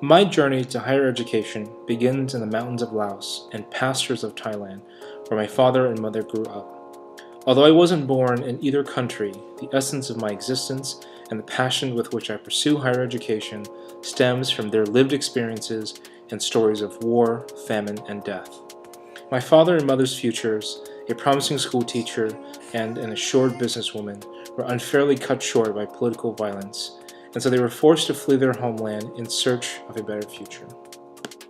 My journey to higher education begins in the mountains of Laos and pastures of Thailand, where my father and mother grew up. Although I wasn't born in either country, the essence of my existence and the passion with which I pursue higher education stems from their lived experiences and stories of war, famine, and death. My father and mother's futures, a promising school teacher and an assured businesswoman, were unfairly cut short by political violence, and so they were forced to flee their homeland in search of a better future.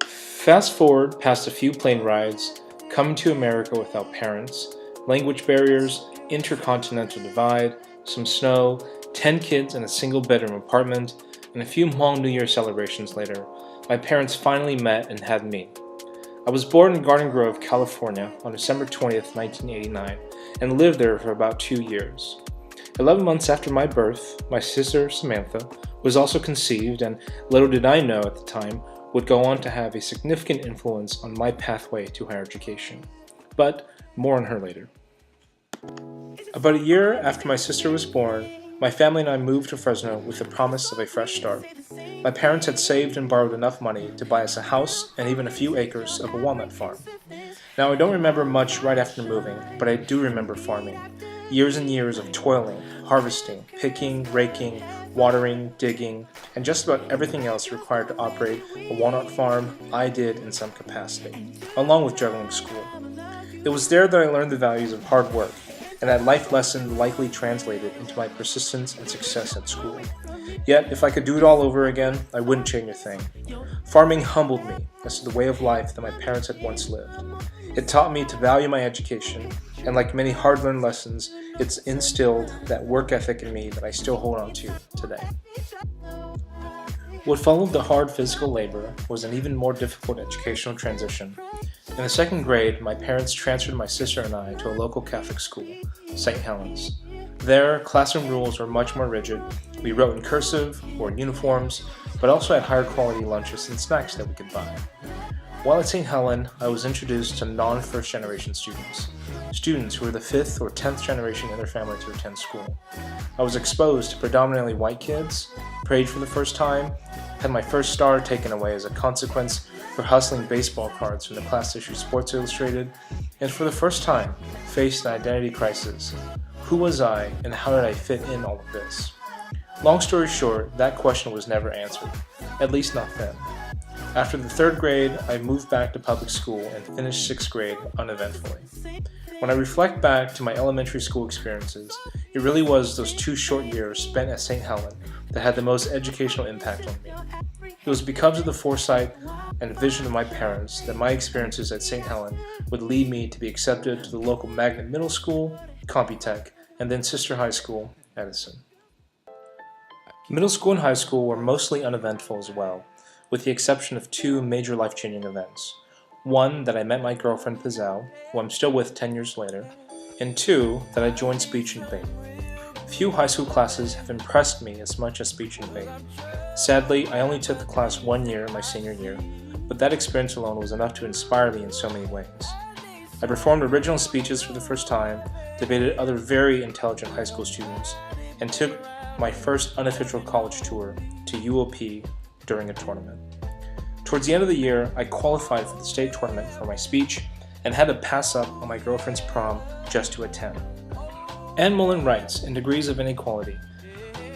Fast forward past a few plane rides, coming to America without parents, language barriers, intercontinental divide, some snow, 10 kids in a single bedroom apartment, and a few Hmong New Year celebrations later, my parents finally met and had me. I was born in Garden Grove, California on December 20th, 1989, and lived there for about 2 years. 11 months after my birth, my sister Samantha was also conceived, and little did I know at the time, would go on to have a significant influence on my pathway to higher education. But more on her later. About a year after my sister was born, my family and I moved to Fresno with the promise of a fresh start. My parents had saved and borrowed enough money to buy us a house and even a few acres of a walnut farm. Now, I don't remember much right after moving, but I do remember farming. Years and years of toiling, harvesting, picking, raking, watering, digging, and just about everything else required to operate a walnut farm I did in some capacity, along with juggling school. It was there that I learned the values of hard work, and that life lesson likely translated into my persistence and success at school. Yet, if I could do it all over again, I wouldn't change a thing. Farming humbled me as to the way of life that my parents had once lived. It taught me to value my education, and like many hard-learned lessons, it's instilled that work ethic in me that I still hold on to today. What followed the hard physical labor was an even more difficult educational transition. In the second grade, my parents transferred my sister and I to a local Catholic school, St. Helens. There, classroom rules were much more rigid. We wrote in cursive, wore uniforms, but also had higher quality lunches and snacks that we could buy. While at St. Helen, I was introduced to non-first generation students who were the 5th or 10th generation in their family to attend school. I was exposed to predominantly white kids, prayed for the first time, had my first star taken away as a consequence for hustling baseball cards from the class issue Sports Illustrated, and for the first time faced an identity crisis. Who was I, and how did I fit in all of this? Long story short, that question was never answered, at least not then. After the 3rd grade, I moved back to public school and finished 6th grade uneventfully. When I reflect back to my elementary school experiences, it really was those 2 short years spent at St. Helen that had the most educational impact on me. It was because of the foresight and vision of my parents that my experiences at St. Helen would lead me to be accepted to the local magnet middle school, Computech, and then sister high school, Edison. Middle school and high school were mostly uneventful as well, with the exception of 2 major life-changing events. One, that I met my girlfriend Pizzelle, who I'm still with 10 years later, and 2, that I joined speech and debate. Few high school classes have impressed me as much as speech and debate. Sadly, I only took the class 1 year my senior year, but that experience alone was enough to inspire me in so many ways. I performed original speeches for the first time, debated other very intelligent high school students, and took my first unofficial college tour to UOP during a tournament. Towards the end of the year, I qualified for the state tournament for my speech and had to pass up on my girlfriend's prom just to attend. Anne Mullen writes in Degrees of Inequality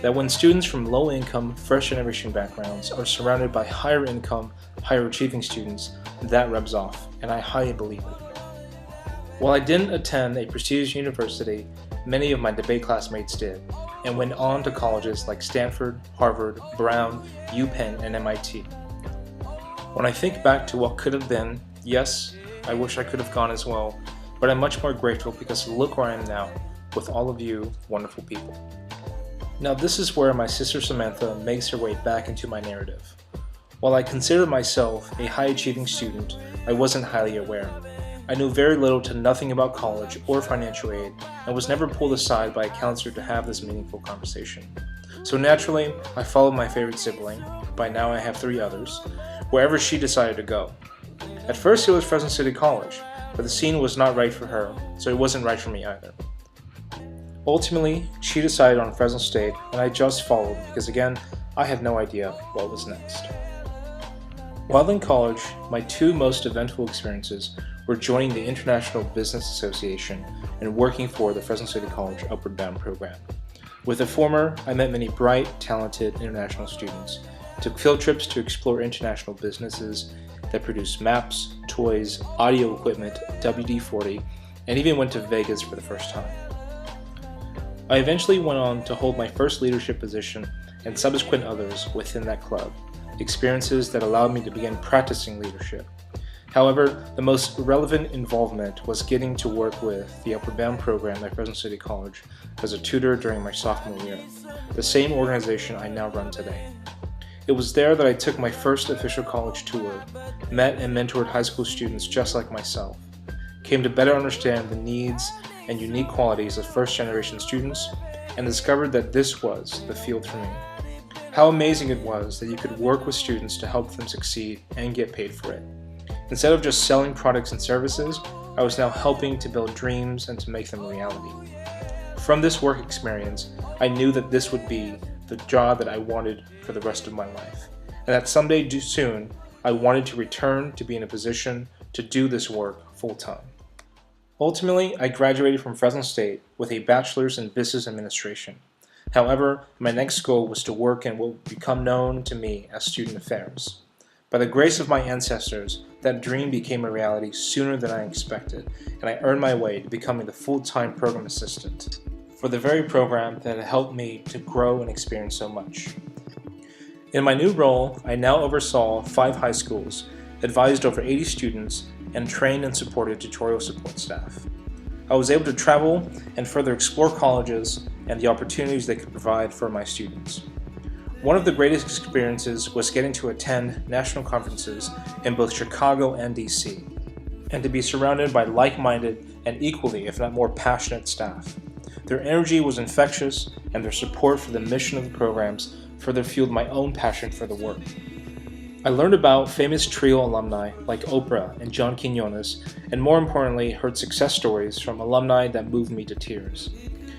that when students from low-income, first-generation backgrounds are surrounded by higher-income, higher-achieving students, that rubs off, and I highly believe it. While I didn't attend a prestigious university, many of my debate classmates did, and went on to colleges like Stanford, Harvard, Brown, UPenn, and MIT. When I think back to what could have been, yes, I wish I could have gone as well, but I'm much more grateful because look where I am now, with all of you wonderful people. Now this is where my sister Samantha makes her way back into my narrative. While I consider myself a high-achieving student, I wasn't highly aware. I knew very little to nothing about college or financial aid, and was never pulled aside by a counselor to have this meaningful conversation. So naturally, I followed my favorite sibling, by now I have 3 others, wherever she decided to go. At first it was Fresno City College, but the scene was not right for her, so it wasn't right for me either. Ultimately, she decided on Fresno State, and I just followed because again, I had no idea what was next. While in college, my two most eventful experiences were joining the International Business Association and working for the Fresno City College Upward Bound program. With the former, I met many bright, talented international students, took field trips to explore international businesses that produce maps, toys, audio equipment, WD-40, and even went to Vegas for the first time. I eventually went on to hold my first leadership position and subsequent others within that club, experiences that allowed me to begin practicing leadership. However, the most relevant involvement was getting to work with the Upward Bound program at Fresno City College as a tutor during my sophomore year, the same organization I now run today. It was there that I took my first official college tour, met and mentored high school students just like myself, came to better understand the needs and unique qualities of first-generation students, and discovered that this was the field for me. How amazing it was that you could work with students to help them succeed and get paid for it. Instead of just selling products and services, I was now helping to build dreams and to make them a reality. From this work experience, I knew that this would be the job that I wanted for the rest of my life, and that someday soon, I wanted to return to be in a position to do this work full-time. Ultimately, I graduated from Fresno State with a bachelor's in business administration. However, my next goal was to work in what would become known to me as student affairs. By the grace of my ancestors, that dream became a reality sooner than I expected, and I earned my way to becoming the full-time program assistant for the very program that had helped me to grow and experience so much. In my new role, I now oversaw 5 high schools, advised over 80 students, and trained and supported tutorial support staff. I was able to travel and further explore colleges and the opportunities they could provide for my students. One of the greatest experiences was getting to attend national conferences in both Chicago and DC, and to be surrounded by like-minded and equally, if not more, passionate staff. Their energy was infectious, and their support for the mission of the programs further fueled my own passion for the work. I learned about famous trio alumni like Oprah and John Quinones, and more importantly, heard success stories from alumni that moved me to tears.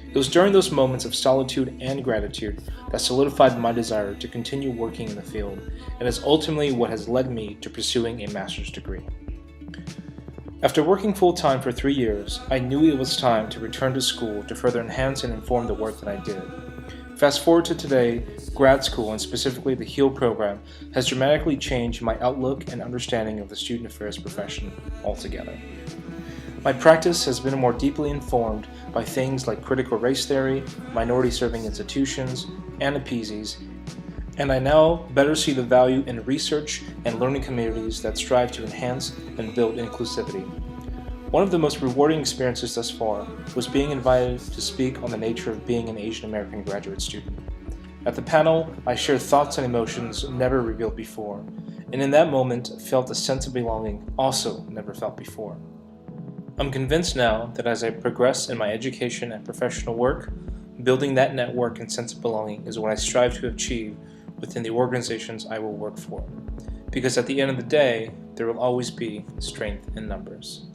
It was during those moments of solitude and gratitude that solidified my desire to continue working in the field, and is ultimately what has led me to pursuing a master's degree. After working full-time for 3 years, I knew it was time to return to school to further enhance and inform the work that I did. Fast forward to today, grad school, and specifically the HEAL program, has dramatically changed my outlook and understanding of the student affairs profession altogether. My practice has been more deeply informed by things like critical race theory, minority-serving institutions, and APESEs, and I now better see the value in research and learning communities that strive to enhance and build inclusivity. One of the most rewarding experiences thus far was being invited to speak on the nature of being an Asian American graduate student. At the panel, I shared thoughts and emotions never revealed before, and in that moment felt a sense of belonging also never felt before. I'm convinced now that as I progress in my education and professional work, building that network and sense of belonging is what I strive to achieve within the organizations I will work for. Because at the end of the day, there will always be strength in numbers.